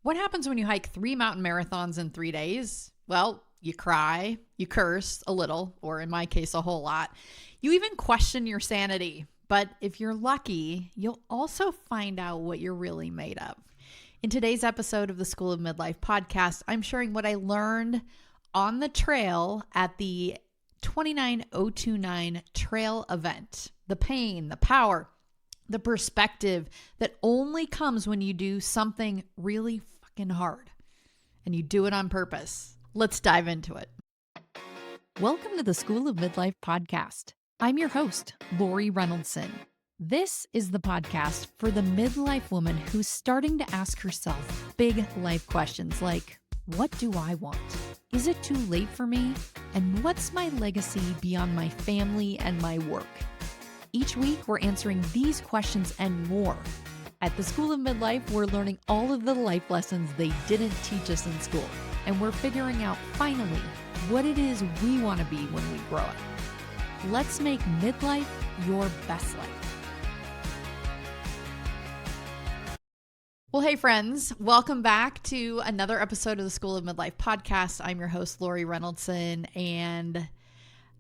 What happens when you hike 3 mountain marathons in 3 days? Well, you cry, you curse a little, or in my case, a whole lot. You even question your sanity. But if you're lucky, you'll also find out what you're really made of. In today's episode of the School of Midlife podcast, I'm sharing what I learned on the trail at the 29029 trail event. The pain, the power, the perspective that only comes when you do something really fucking hard and you do it on purpose. Let's dive into it. Welcome to the School of Midlife podcast. I'm your host, Laurie Reynoldson. This is the podcast for the midlife woman who's starting to ask herself big life questions like, what do I want? Is it too late for me? And what's my legacy beyond my family and my work? Each week, we're answering these questions and more. At the School of Midlife, we're learning all of the life lessons they didn't teach us in school. And we're figuring out, finally, what it is we want to be when we grow up. Let's make midlife your best life. Well, hey friends, welcome back to another episode of the School of Midlife podcast. I'm your host, Laurie Reynoldson, and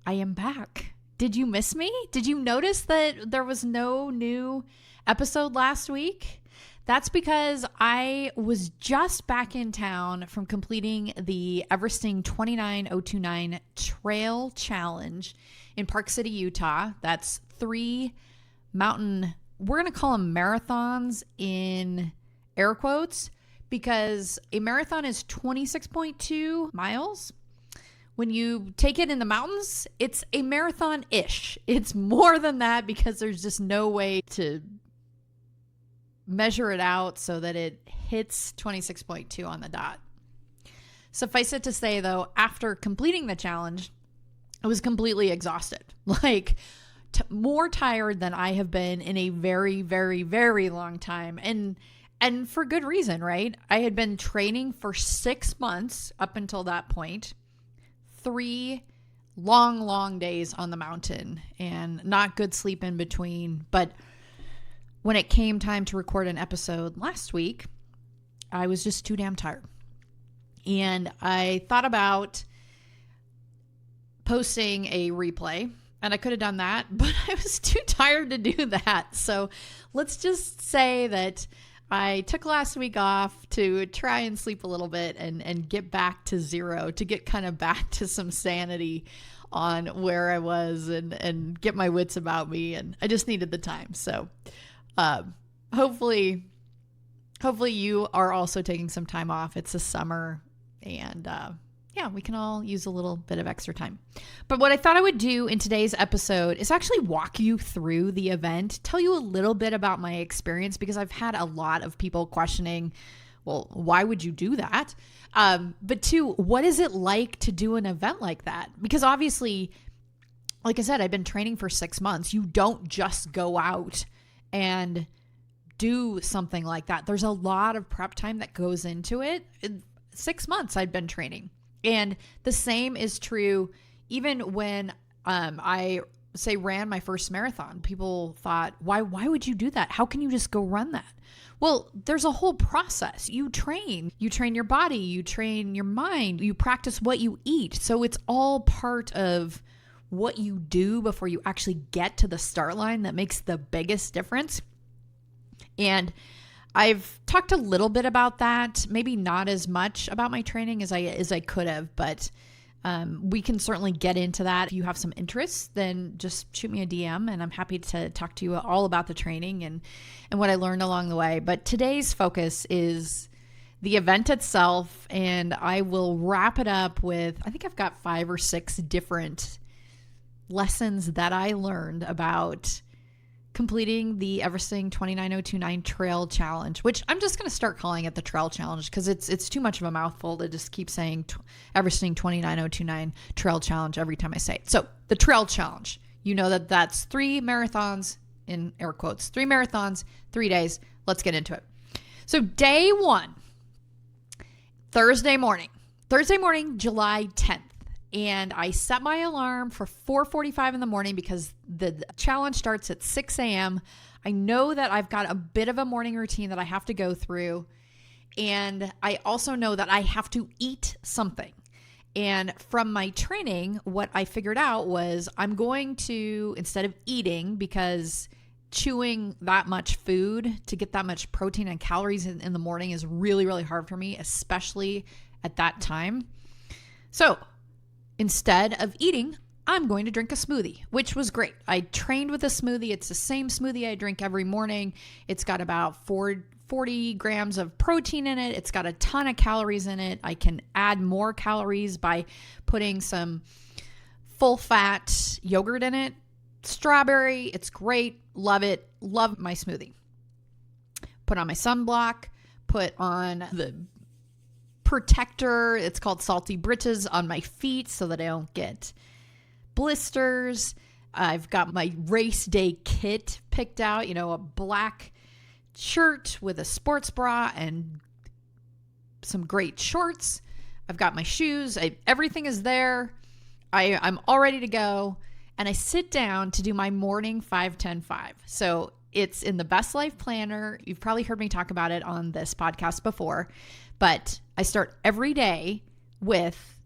I am back. Did you miss me? Did you notice that there was no new episode last week? That's because I was just back in town from completing the everesting 29029 Trail Challenge in Park City, Utah. That's 3 mountain, we're going to call them marathons in air quotes, because a marathon is 26.2 miles. When you take it in the mountains, it's a marathon-ish. It's more than that because there's just no way to measure it out so that it hits 26.2 on the dot. Suffice it to say, though, after completing the challenge, I was completely exhausted. More tired than I have been in a very, very, very long time. And for good reason, right? I had been training for 6 months up until that point. 3 long days on the mountain and not good sleep in between. But when it came time to record an episode last week, I was just too damn tired. And I thought about posting a replay, and I could have done that, but I was too tired to do that. So let's just say that I took last week off to try and sleep a little bit and get back to zero, to get kind of back to some sanity on where I was and get my wits about me. And I just needed the time. So hopefully you are also taking some time off. It's the summer, and yeah, we can all use a little bit of extra time. But what I thought I would do in today's episode is actually walk you through the event, tell you a little bit about my experience, because I've had a lot of people questioning, well, why would you do that? But 2, what is it like to do an event like that? Because obviously, like I said, I've been training for 6 months. You don't just go out and do something like that. There's a lot of prep time that goes into it. 6 months I'd been training. And the same is true even when I ran my first marathon. People thought, why would you do that? How can you just go run that? Well, there's a whole process. You train your body, you train your mind, you practice what you eat. So it's all part of what you do before you actually get to the start line that makes the biggest difference. And I've talked a little bit about that, maybe not as much about my training as I could have, but we can certainly get into that. If you have some interest, then just shoot me a DM and I'm happy to talk to you all about the training and what I learned along the way. But today's focus is the event itself, and I will wrap it up with, I think I've got 5 or 6 different lessons that I learned about completing the everesting 29029 Trail Challenge, which I'm just going to start calling it the Trail Challenge because it's too much of a mouthful to just keep saying everesting 29029 Trail Challenge every time I say it. So the Trail Challenge, you know that's 3 marathons, in air quotes, 3 marathons, 3 days. Let's get into it. So day 1, Thursday morning, July 10th. And I set my alarm for 4:45 in the morning because the challenge starts at 6 a.m. I know that I've got a bit of a morning routine that I have to go through. And I also know that I have to eat something. And from my training, what I figured out was I'm going to, instead of eating, because chewing that much food to get that much protein and calories in the morning is really, really hard for me, especially at that time. So instead of eating, I'm going to drink a smoothie, which was great. I trained with a smoothie. It's the same smoothie I drink every morning. It's got about 40 grams of protein in it. It's got a ton of calories in it. I can add more calories by putting some full fat yogurt in it. Strawberry, it's great. Love it. Love my smoothie. Put on my sunblock, put on the protector. It's called Salty Britches on my feet so that I don't get blisters. I've got my race day kit picked out, a black shirt with a sports bra and some great shorts. I've got my shoes. Everything is there. I'm all ready to go. And I sit down to do my morning 5-10-5. So it's in the Best Life Planner. You've probably heard me talk about it on this podcast before, but I start every day with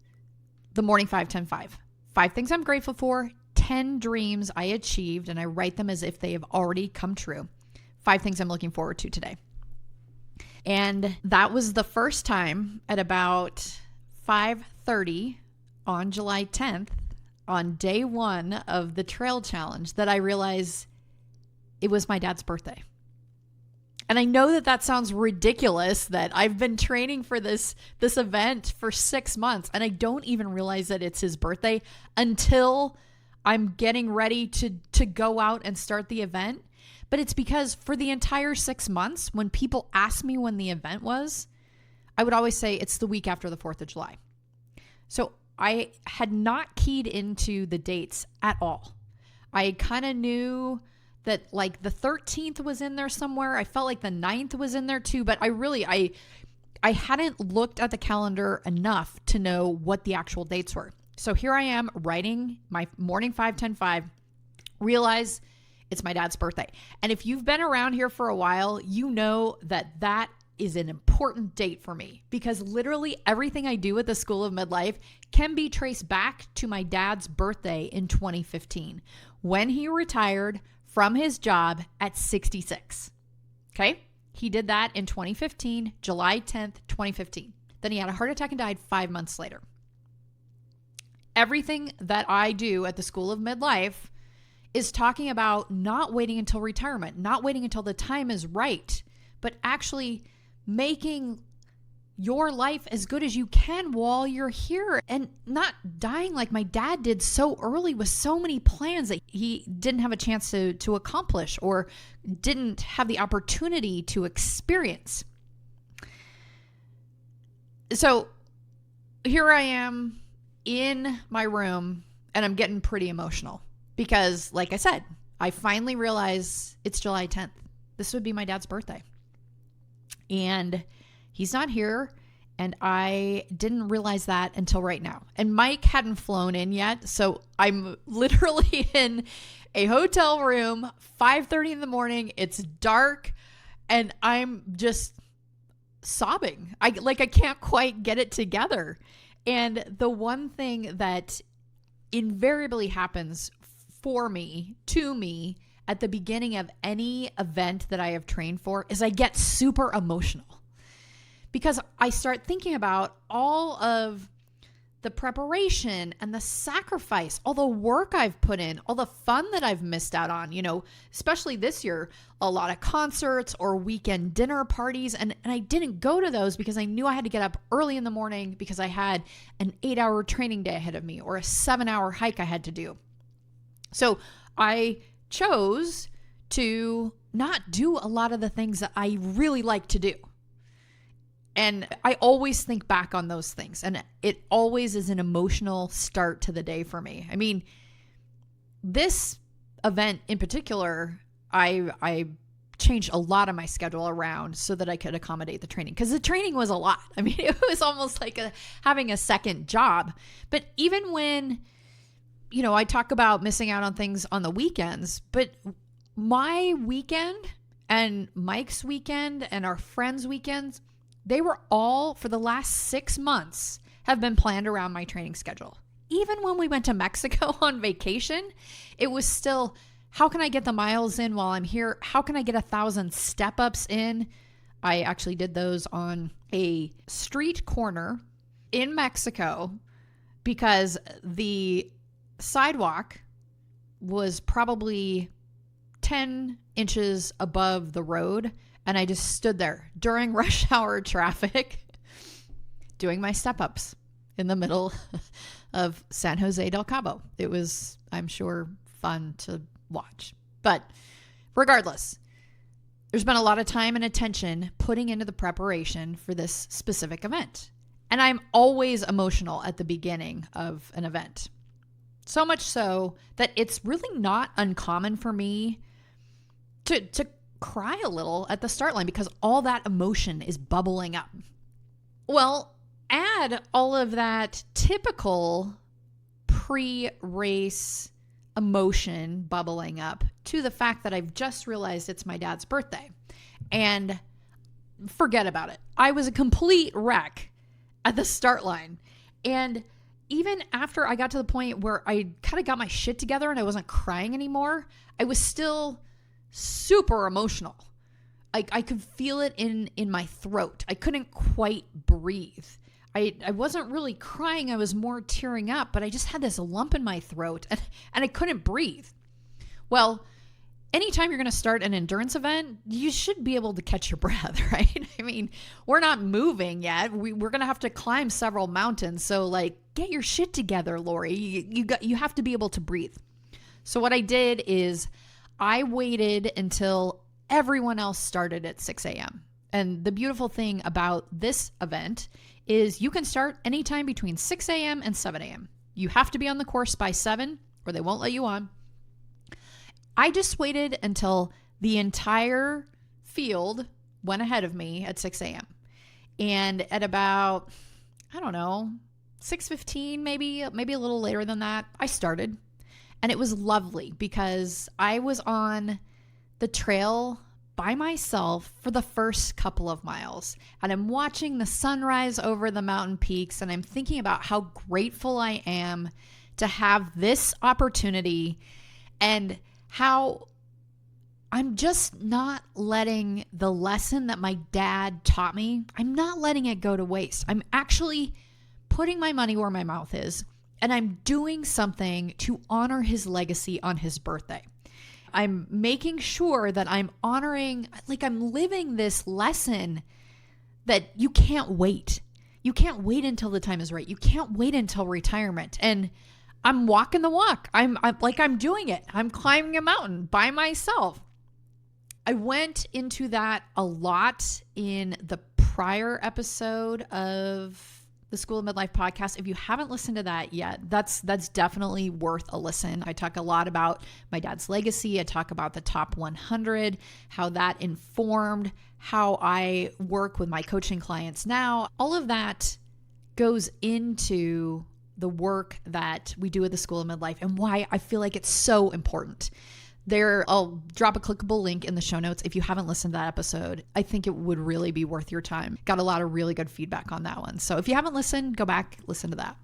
the morning 5-10-5. 5 things I'm grateful for, 10 dreams I achieved, and I write them as if they have already come true. 5 things I'm looking forward to today. And that was the first time at about 5:30 on July 10th, on day 1 of the trail challenge, that I realized it was my dad's birthday. And I know that sounds ridiculous, that I've been training for this event for 6 months and I don't even realize that it's his birthday until I'm getting ready to go out and start the event. But it's because for the entire 6 months, when people asked me when the event was, I would always say it's the week after the 4th of July. So I had not keyed into the dates at all. I kind of knew that like the 13th was in there somewhere. I felt like the 9th was in there too, but I hadn't looked at the calendar enough to know what the actual dates were. So here I am writing my morning 5-10-5, realize it's my dad's birthday. And if you've been around here for a while, you know that is an important date for me, because literally everything I do at the School of Midlife can be traced back to my dad's birthday in 2015, when he retired from his job at 66. Okay? He did that in 2015, July 10th, 2015. Then he had a heart attack and died 5 months later. Everything that I do at the School of Midlife is talking about not waiting until retirement, not waiting until the time is right, but actually making your life as good as you can while you're here, and not dying like my dad did so early with so many plans that he didn't have a chance to accomplish or didn't have the opportunity to experience. So here I am in my room and I'm getting pretty emotional because, like I said, I finally realized it's July 10th. This would be my dad's birthday. And he's not here, and I didn't realize that until right now. And Mike hadn't flown in yet, so I'm literally in a hotel room, 5:30 in the morning. It's dark, and I'm just sobbing. I can't quite get it together. And the one thing that invariably happens for me, to me, at the beginning of any event that I have trained for is I get super emotional, because I start thinking about all of the preparation and the sacrifice, all the work I've put in, all the fun that I've missed out on, especially this year, a lot of concerts or weekend dinner parties. And I didn't go to those because I knew I had to get up early in the morning because I had an 8-hour training day ahead of me or a 7-hour hike I had to do. So I chose to not do a lot of the things that I really like to do. And I always think back on those things, and it always is an emotional start to the day for me. I mean, this event in particular, I changed a lot of my schedule around so that I could accommodate the training, because the training was a lot. I mean, it was almost like having a second job. But even when I talk about missing out on things on the weekends, but my weekend and Mike's weekend and our friends' weekends They were all, for the last 6 months, have been planned around my training schedule. Even when we went to Mexico on vacation, it was still, how can I get the miles in while I'm here? How can I get 1,000 step-ups in? I actually did those on a street corner in Mexico because the sidewalk was probably 10 inches above the road. And I just stood there during rush hour traffic doing my step-ups in the middle of San Jose del Cabo. It was, I'm sure, fun to watch. But regardless, there's been a lot of time and attention putting into the preparation for this specific event. And I'm always emotional at the beginning of an event. So much so that it's really not uncommon for me to cry a little at the start line because all that emotion is bubbling up. Well, add all of that typical pre-race emotion bubbling up to the fact that I've just realized it's my dad's birthday, and forget about it. I was a complete wreck at the start line. And even after I got to the point where I kind of got my shit together and I wasn't crying anymore, I was still super emotional. I could feel it in my throat. I couldn't quite breathe. I wasn't really crying. I was more tearing up, but I just had this lump in my throat and I couldn't breathe. Well, anytime you're going to start an endurance event, you should be able to catch your breath, right? I mean, we're not moving yet. We're going to have to climb several mountains. So like, get your shit together, Laurie. You have to be able to breathe. So what I did is I waited until everyone else started at 6 a.m. And the beautiful thing about this event is you can start anytime between 6 a.m. and 7 a.m. You have to be on the course by 7 or they won't let you on. I just waited until the entire field went ahead of me at 6 a.m. And at about, 6:15, maybe a little later than that, I started. And it was lovely because I was on the trail by myself for the first couple of miles. And I'm watching the sunrise over the mountain peaks. And I'm thinking about how grateful I am to have this opportunity and how I'm just not letting the lesson that my dad taught me, I'm not letting it go to waste. I'm actually putting my money where my mouth is. And I'm doing something to honor his legacy on his birthday. I'm making sure that I'm honoring, I'm living this lesson that you can't wait. You can't wait until the time is right. You can't wait until retirement. And I'm walking the walk. I'm doing it. I'm climbing a mountain by myself. I went into that a lot in the prior episode of the School of Midlife podcast. If you haven't listened to that yet, that's definitely worth a listen. I talk a lot about my dad's legacy. I talk about the top 100, how that informed how I work with my coaching clients now. All of that goes into the work that we do at the School of Midlife and why I feel like it's so important. I'll drop a clickable link in the show notes. If you haven't listened to that episode, I think it would really be worth your time. Got a lot of really good feedback on that one. So if you haven't listened, go back, listen to that.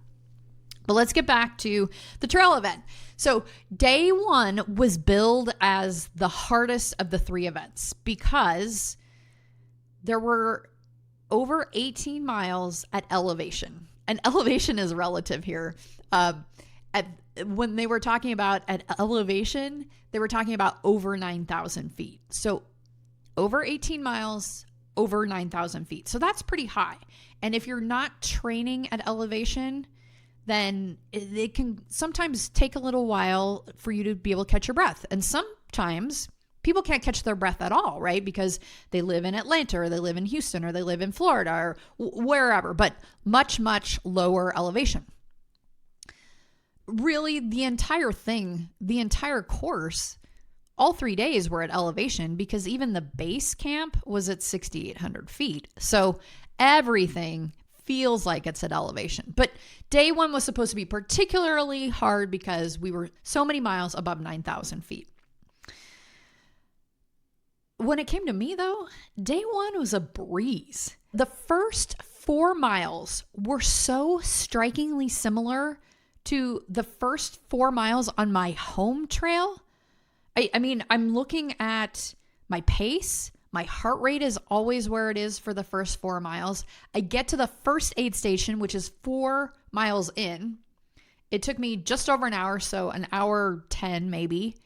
But let's get back to the trail event. So day one was billed as the hardest of the 3 events because there were over 18 miles at elevation. And elevation is relative here. When they were talking about at elevation, they were talking about over 9,000 feet. So over 18 miles, over 9,000 feet. So that's pretty high. And if you're not training at elevation, then it can sometimes take a little while for you to be able to catch your breath. And sometimes people can't catch their breath at all, right? Because they live in Atlanta or they live in Houston or they live in Florida or wherever, but much, much lower elevation. Really, the entire course, all 3 days were at elevation because even the base camp was at 6,800 feet. So everything feels like it's at elevation. But day one was supposed to be particularly hard because we were so many miles above 9,000 feet. When it came to me, though, day one was a breeze. the first 4 miles were so strikingly similar to the first 4 miles on my home trail. I mean, I'm looking at my pace. My heart rate is always where it is for the first 4 miles. I get to the first aid station, which is 4 miles in. It took me just over an hour, so an hour 10 maybe,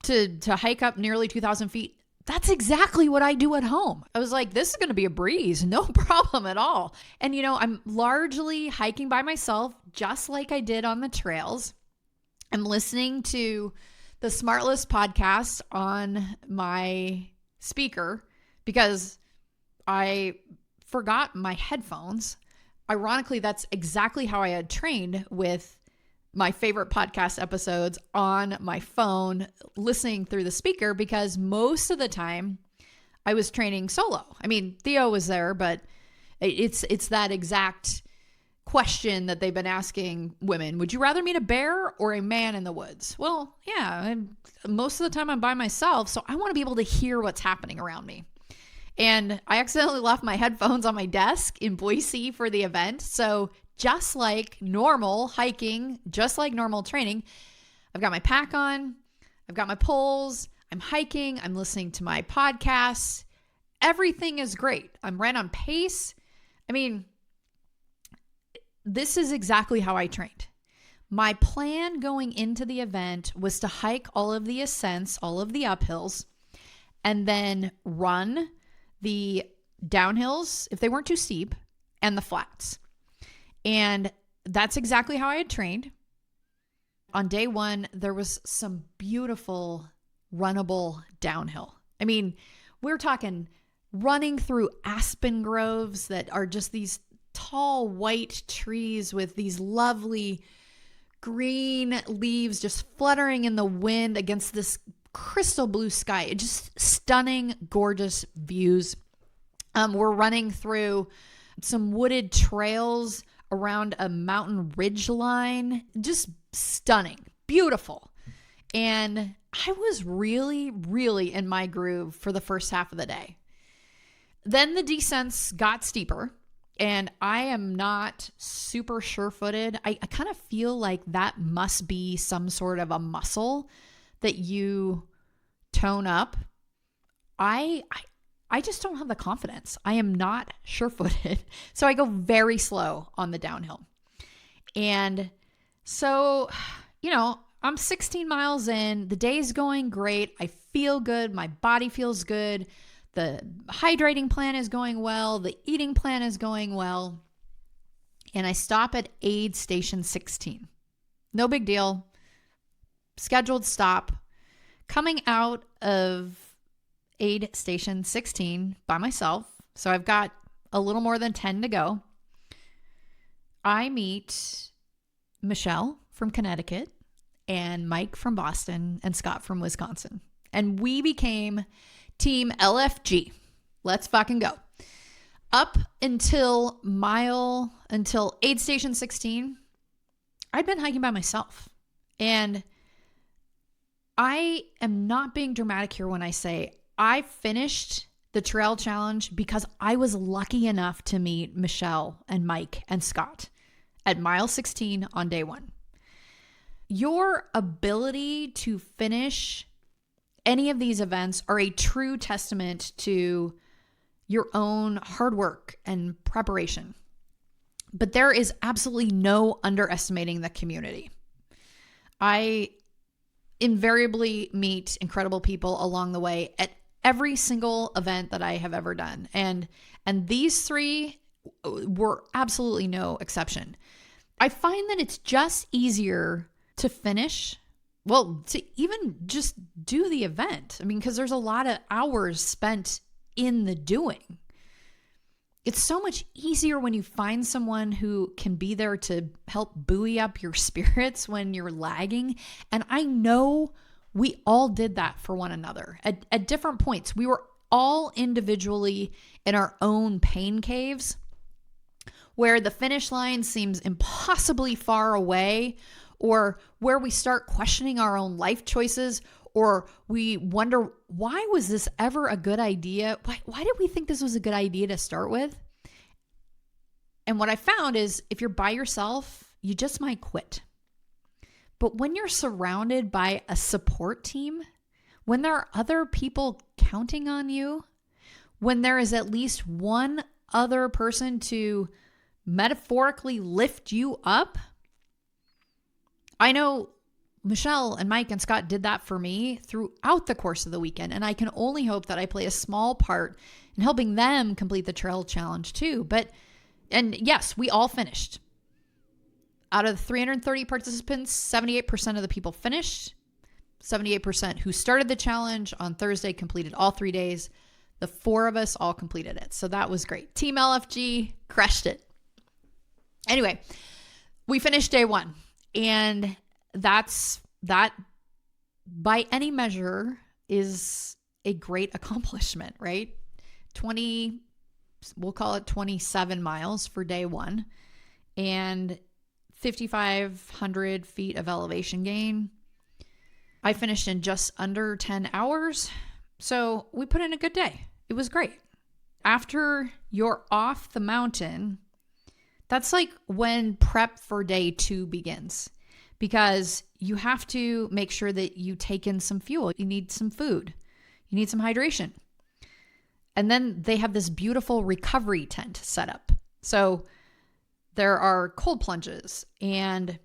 to hike up nearly 2,000 feet. That's exactly what I do at home. I was like, this is going to be a breeze. No problem at all. And, I'm largely hiking by myself, just like I did on the trails. I'm listening to the Smartless podcast on my speaker because I forgot my headphones. Ironically, that's exactly how I had trained with my favorite podcast episodes on my phone, listening through the speaker, because most of the time I was training solo. I mean, Theo was there, but it's that exact question that they've been asking women. Would you rather meet a bear or a man in the woods? Well, yeah, most of the time I'm by myself, so I want to be able to hear what's happening around me. And I accidentally left my headphones on my desk in Boise for the event. So just like normal hiking, just like normal training, I've got my pack on, I've got my poles, I'm hiking, I'm listening to my podcasts. Everything is great. I'm right on pace. I mean, this is exactly how I trained. My plan going into the event was to hike all of the ascents, all of the uphills, and then run the downhills, if they weren't too steep, and the flats. And that's exactly how I had trained. On day one, there was some beautiful runnable downhill. I mean, we're talking running through aspen groves that are just these tall white trees with these lovely green leaves just fluttering in the wind against this crystal blue sky. It just stunning, gorgeous views. We're running through some wooded trails around a mountain ridge line. Just stunning, beautiful. And I was really, really in my groove for the first half of the day. Then the descents got steeper, and I am not super sure-footed. I kind of feel like that must be some sort of a muscle that you tone up. I just don't have the confidence. I am not sure-footed. So I go very slow on the downhill. And so, I'm 16 miles in. The day's going great. I feel good. My body feels good. The hydrating plan is going well. The eating plan is going well. And I stop at aid station 16. No big deal. Scheduled stop. Coming out of aid station 16 by myself. So I've got a little more than 10 to go. I meet Michelle from Connecticut and Mike from Boston and Scott from Wisconsin. And we became Team LFG. Let's fucking go. Up until aid station 16, I'd been hiking by myself. And I am not being dramatic here when I say I finished the trail challenge because I was lucky enough to meet Michelle and Mike and Scott at mile 16 on day one. Your ability to finish any of these events are a true testament to your own hard work and preparation. But there is absolutely no underestimating the community. I invariably meet incredible people along the way at every single event that I have ever done. And these three were absolutely no exception. I find that it's just easier to finish, to even just do the event. I mean, because there's a lot of hours spent in the doing. It's so much easier when you find someone who can be there to help buoy up your spirits when you're lagging. And I know we all did that for one another at different points. We were all individually in our own pain caves where the finish line seems impossibly far away, or where we start questioning our own life choices, or we wonder, why was this ever a good idea? Why did we think this was a good idea to start with? And what I found is if you're by yourself, you just might quit. But when you're surrounded by a support team, when there are other people counting on you, when there is at least one other person to metaphorically lift you up. I know Michelle and Mike and Scott did that for me throughout the course of the weekend, and I can only hope that I play a small part in helping them complete the trail challenge too. And yes, we all finished. Out of the 330 participants, 78% of the people finished. 78% who started the challenge on Thursday completed all 3 days. The 4 of us all completed it. So that was great. Team LFG crushed it. Anyway, we finished day 1. And that by any measure is a great accomplishment, right? We'll call it 27 miles for day 1 and 5,500 feet of elevation gain. I finished in just under 10 hours. So we put in a good day. It was great. After you're off the mountain, that's like when prep for day 2 begins, because you have to make sure that you take in some fuel. You need some food. You need some hydration. And then they have this beautiful recovery tent set up. So there are cold plunges and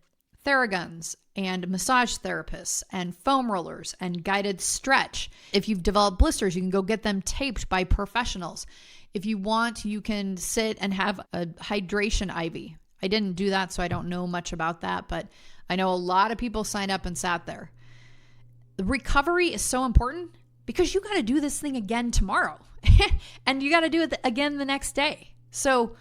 Theraguns and massage therapists and foam rollers and guided stretch. If you've developed blisters, you can go get them taped by professionals. If you want, you can sit and have a hydration IV. I didn't do that, so I don't know much about that, but I know a lot of people signed up and sat there. The recovery is so important because you got to do this thing again tomorrow and you got to do it again the next day. So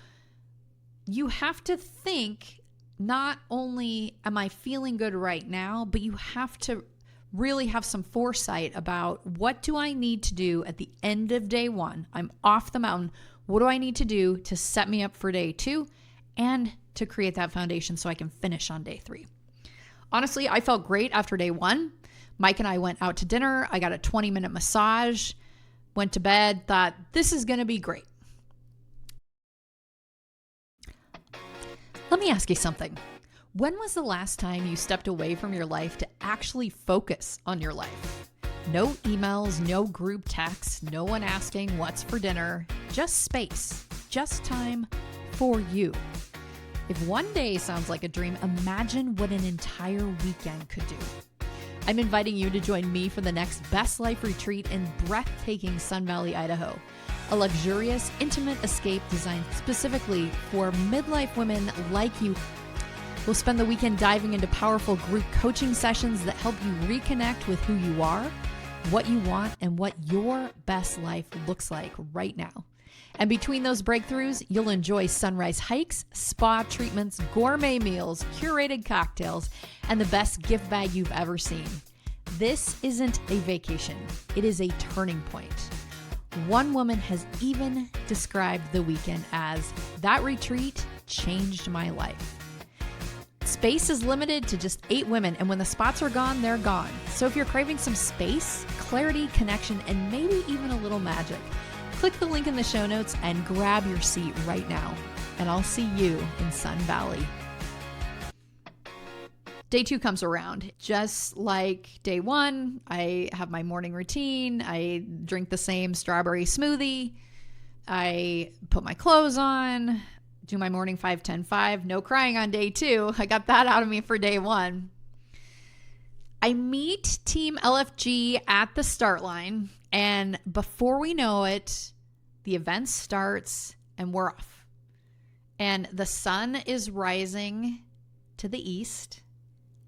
you have to think, not only am I feeling good right now, but you have to really have some foresight about what do I need to do at the end of day 1? I'm off the mountain. What do I need to do to set me up for day 2 and to create that foundation so I can finish on day 3? Honestly, I felt great after day 1. Mike and I went out to dinner. I got a 20-minute massage, went to bed, thought this is going to be great. Let me ask you something. When was the last time you stepped away from your life to actually focus on your life? No emails, no group texts, no one asking what's for dinner, just space, just time for you. If one day sounds like a dream, imagine what an entire weekend could do. I'm inviting you to join me for the next Best Life retreat in breathtaking Sun Valley, Idaho. A luxurious, intimate escape designed specifically for midlife women like you. We'll spend the weekend diving into powerful group coaching sessions that help you reconnect with who you are, what you want, and what your best life looks like right now. And between those breakthroughs, you'll enjoy sunrise hikes, spa treatments, gourmet meals, curated cocktails, and the best gift bag you've ever seen. This isn't a vacation. It is a turning point. One woman has even described the weekend as, "That retreat changed my life." Space is limited to just 8 women, and when the spots are gone, they're gone. So if you're craving some space, clarity, connection, and maybe even a little magic, click the link in the show notes and grab your seat right now. And I'll see you in Sun Valley. Day 2 comes around. Just like day 1, I have my morning routine. I drink the same strawberry smoothie. I put my clothes on, do my morning 5-10-5. No crying on day 2. I got that out of me for day 1. I meet Team LFG at the start line, and before we know it, the event starts and we're off. And the sun is rising to the east.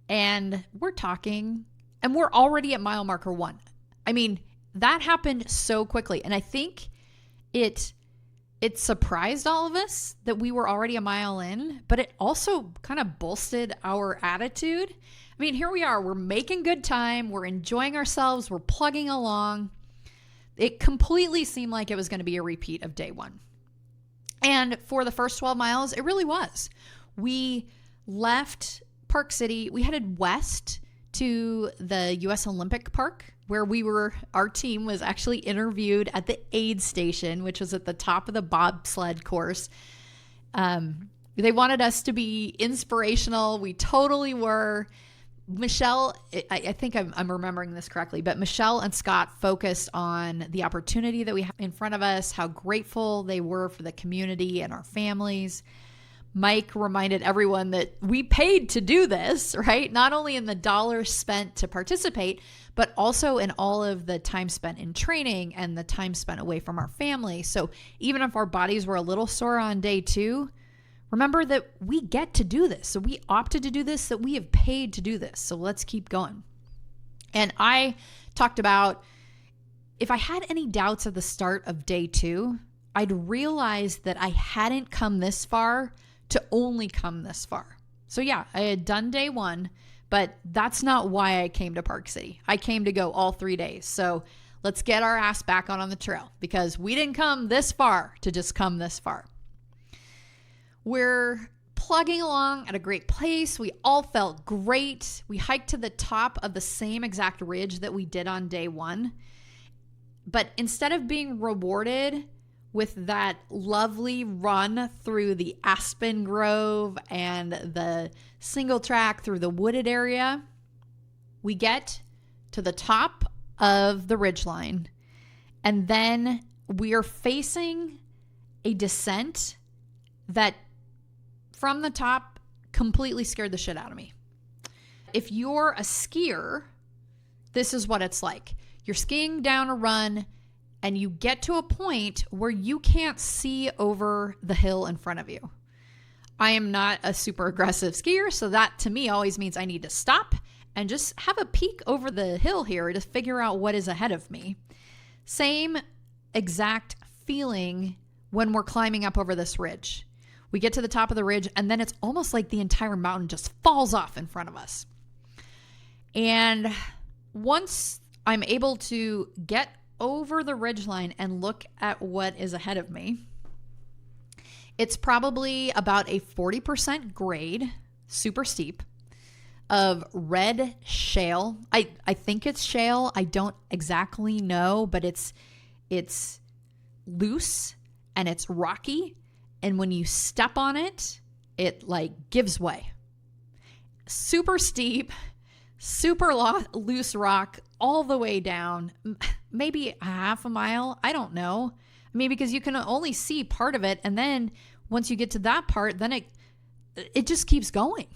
And we're talking, and we're already at mile marker 1. I mean, that happened so quickly. And I think it surprised all of us that we were already a mile in, but it also kind of bolstered our attitude. I mean, here we are, we're making good time. We're enjoying ourselves. We're plugging along. It completely seemed like it was going to be a repeat of day 1. And for the first 12 miles, it really was. We left Park City. We headed west to the U.S. Olympic Park, where our team was actually interviewed at the aid station, which was at the top of the bobsled course. They wanted us to be inspirational. We totally were. Michelle, I think I'm remembering this correctly, but Michelle and Scott focused on the opportunity that we have in front of us, how grateful they were for the community and our families. Mike reminded everyone that we paid to do this, right? Not only in the dollars spent to participate, but also in all of the time spent in training and the time spent away from our family. So even if our bodies were a little sore on day 2, remember that we get to do this. So we opted to do this, that we have paid to do this. So let's keep going. And I talked about if I had any doubts at the start of day 2, I'd realized that I hadn't come this far to only come this far. So yeah, I had done day 1, but that's not why I came to Park City. I came to go all 3 days. So let's get our ass back on the trail because we didn't come this far to just come this far. We're plugging along at a great pace. We all felt great. We hiked to the top of the same exact ridge that we did on day 1. But instead of being rewarded with that lovely run through the aspen grove and the single track through the wooded area, we get to the top of the ridgeline, and then we are facing a descent that from the top completely scared the shit out of me. If you're a skier, this is what it's like. You're skiing down a run and you get to a point where you can't see over the hill in front of you. I am not a super aggressive skier, so that to me always means I need to stop and just have a peek over the hill here to figure out what is ahead of me. Same exact feeling when we're climbing up over this ridge. We get to the top of the ridge, and then it's almost like the entire mountain just falls off in front of us. And once I'm able to get over the ridgeline and look at what is ahead of me, it's probably about a 40% grade, super steep, of red shale. I think it's shale. I don't exactly know, but it's loose and it's rocky. And when you step on it, it like gives way. Super steep, super loose rock all the way down, maybe a half a mile. I don't know. I mean, because you can only see part of it. And then once you get to that part, then it just keeps going.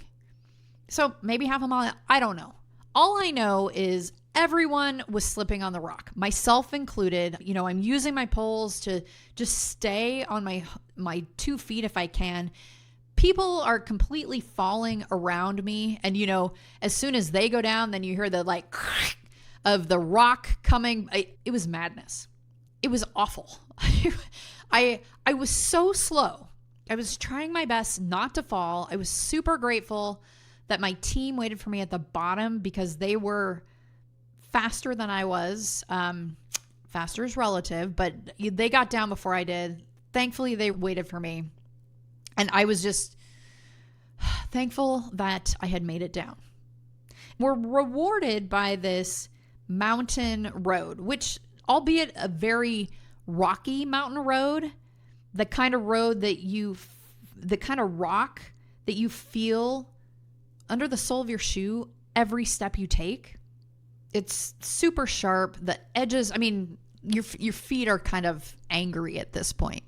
So maybe half a mile. I don't know. All I know is everyone was slipping on the rock, myself included. You know, I'm using my poles to just stay on my 2 feet if I can. People are completely falling around me. And, you know, as soon as they go down, then you hear the like of the rock coming. It was madness. It was awful. I was so slow. I was trying my best not to fall. I was super grateful that my team waited for me at the bottom because they were faster than I was. Faster is relative, but they got down before I did. Thankfully, they waited for me. And I was just thankful that I had made it down. We're rewarded by this mountain road, which, albeit a very rocky mountain road, the kind of road that the kind of rock that you feel under the sole of your shoe every step you take. It's super sharp. The edges, I mean, your feet are kind of angry at this point,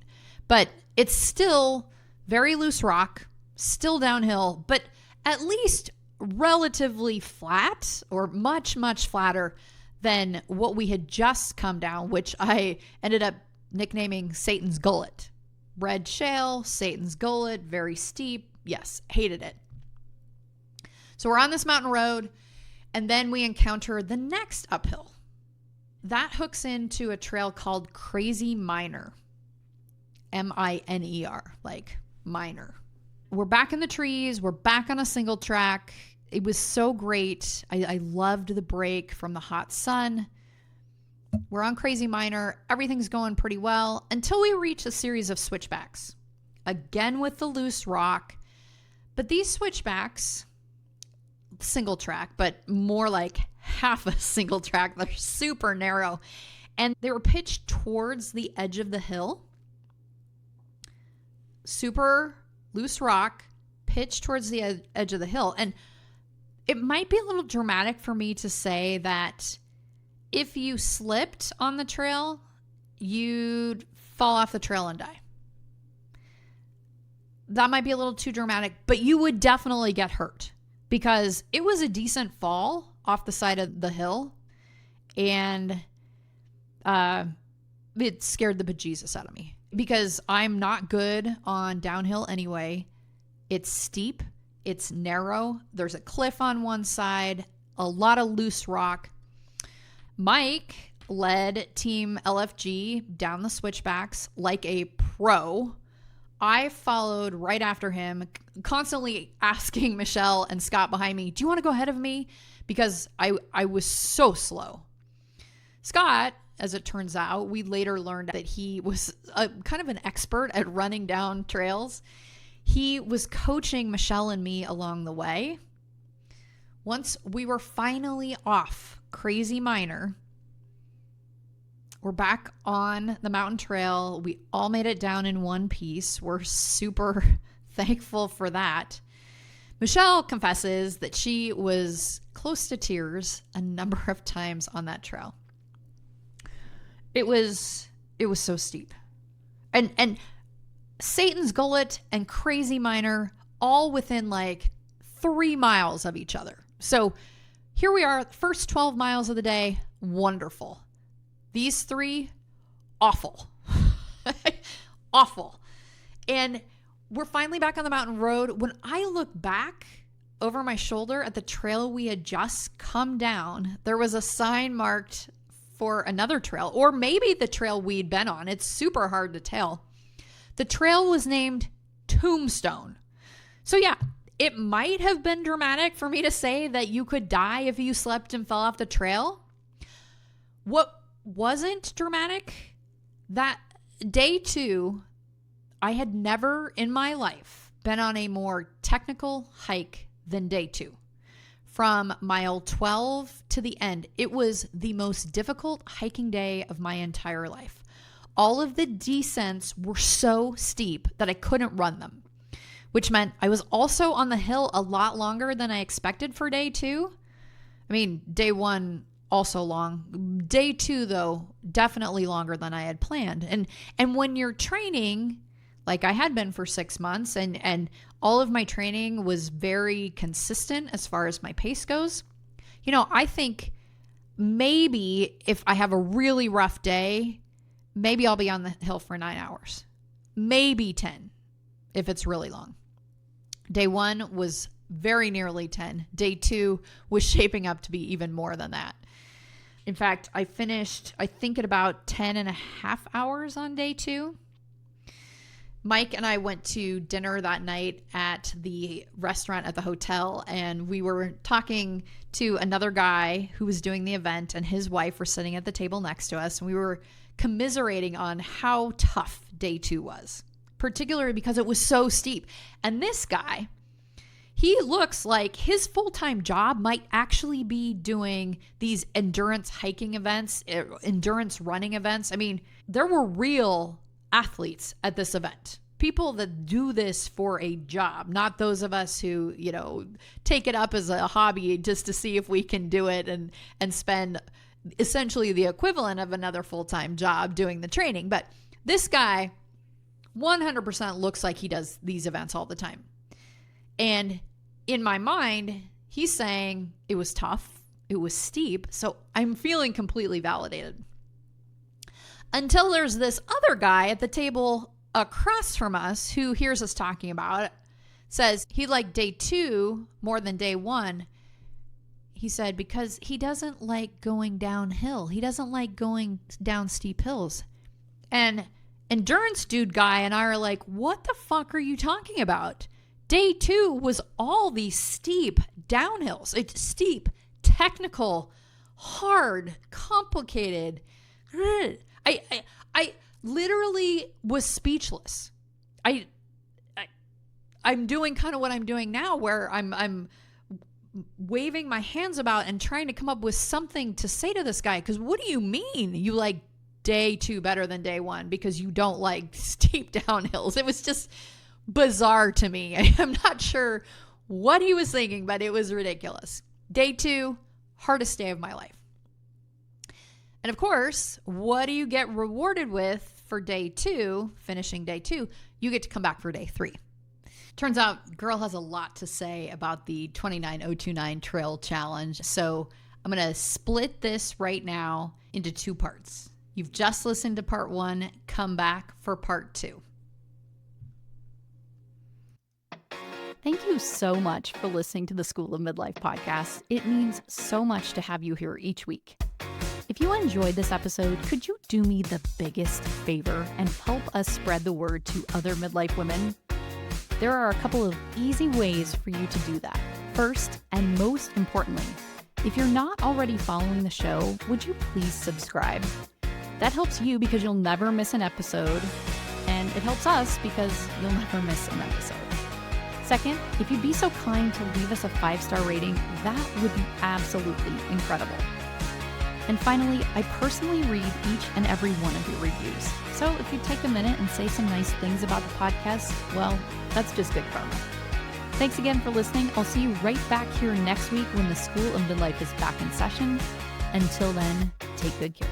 but it's still very loose rock, still downhill, but at least relatively flat, or much, much flatter than what we had just come down, which I ended up nicknaming Satan's Gullet. Red shale, Satan's Gullet, very steep. Yes, hated it. So we're on this mountain road, and then we encounter the next uphill. That hooks into a trail called Crazy Miner. Miner, like miner. We're back in the trees. We're back on a single track. It was so great. I loved the break from the hot sun. We're on Crazy Miner. Everything's going pretty well until we reach a series of switchbacks. Again with the loose rock. But these switchbacks single track, but more like half a single track. They're super narrow. And they were pitched towards the edge of the hill. Super loose rock, pitched towards the edge of the hill. And it might be a little dramatic for me to say that if you slipped on the trail, you'd fall off the trail and die. That might be a little too dramatic, but you would definitely get hurt because it was a decent fall off the side of the hill, and it scared the bejesus out of me because I'm not good on downhill anyway. It's steep, it's narrow, there's a cliff on one side, a lot of loose rock. Mike led Team LFG down the switchbacks like a pro. I followed right after him, constantly asking Michelle and Scott behind me, do you want to go ahead of me? Because I was so slow. Scott, as it turns out, we later learned that he was kind of an expert at running down trails. He was coaching Michelle and me along the way. Once we were finally off Crazy Minor, we're back on the mountain trail. We all made it down in one piece. We're super thankful for that. Michelle confesses that she was close to tears a number of times on that trail. It was so steep. And Satan's Gullet and Crazy Minor all within like 3 miles of each other. So here we are, first 12 miles of the day, wonderful. These 3, awful. Awful. And we're finally back on the mountain road. When I look back over my shoulder at the trail we had just come down, there was a sign marked for another trail, or maybe the trail we'd been on. It's super hard to tell. The trail was named Tombstone. So yeah, it might have been dramatic for me to say that you could die if you slept and fell off the trail. What wasn't dramatic, that day 2, I had never in my life been on a more technical hike than day 2. From mile 12 to the end, it was the most difficult hiking day of my entire life. All of the descents were so steep that I couldn't run them, which meant I was also on the hill a lot longer than I expected for day 2. I mean, day 1 also long. Day 2, though, definitely longer than I had planned. And when you're training, like I had been for 6 months, and all of my training was very consistent as far as my pace goes, you know, I think maybe if I have a really rough day, maybe I'll be on the hill for 9 hours, maybe 10 if it's really long. Day 1 was very nearly 10. Day 2 was shaping up to be even more than that. In fact, I finished, I think, at about 10 and a half hours on day 2. Mike and I went to dinner that night at the restaurant at the hotel, and we were talking to another guy who was doing the event, and his wife were sitting at the table next to us, and we were commiserating on how tough day 2 was, particularly because it was so steep. And this guy, he looks like his full-time job might actually be doing these endurance hiking events, endurance running events. I mean, there were real athletes at this event, people that do this for a job, not those of us who, you know, take it up as a hobby just to see if we can do it and spend essentially the equivalent of another full-time job doing the training. But this guy 100% looks like he does these events all the time. And in my mind, he's saying it was tough, it was steep, so I'm feeling completely validated. Until there's this other guy at the table across from us who hears us talking about it, says he liked day 2 more than day 1. He said because he doesn't like going downhill. He doesn't like going down steep hills. And endurance dude guy and I are like, what the fuck are you talking about? Day 2 was all these steep downhills. It's steep, technical, hard, complicated. I literally was speechless. I'm doing kind of what I'm doing now, where I'm waving my hands about and trying to come up with something to say to this guy. Because what do you mean you like day 2 better than day 1 because you don't like steep downhills? It was just bizarre to me. I'm not sure what he was thinking, but it was ridiculous. Day 2, hardest day of my life. And of course, what do you get rewarded with for day 2, finishing day 2? You get to come back for day 3. Turns out girl has a lot to say about the 29029 Trail Challenge. So I'm going to split this right now into 2 parts. You've just listened to part 1. Come back for part 2. Thank you so much for listening to the School of Midlife podcast. It means so much to have you here each week. If you enjoyed this episode, could you do me the biggest favor and help us spread the word to other midlife women? There are a couple of easy ways for you to do that. First, and most importantly, if you're not already following the show, would you please subscribe? That helps you because you'll never miss an episode, and it helps us because you'll never miss an episode. Second, if you'd be so kind to leave us a 5-star rating, that would be absolutely incredible. And finally, I personally read each and every one of your reviews. So if you take a minute and say some nice things about the podcast, well, that's just good karma. Thanks again for listening. I'll see you right back here next week when the School of Midlife is back in session. Until then, take good care.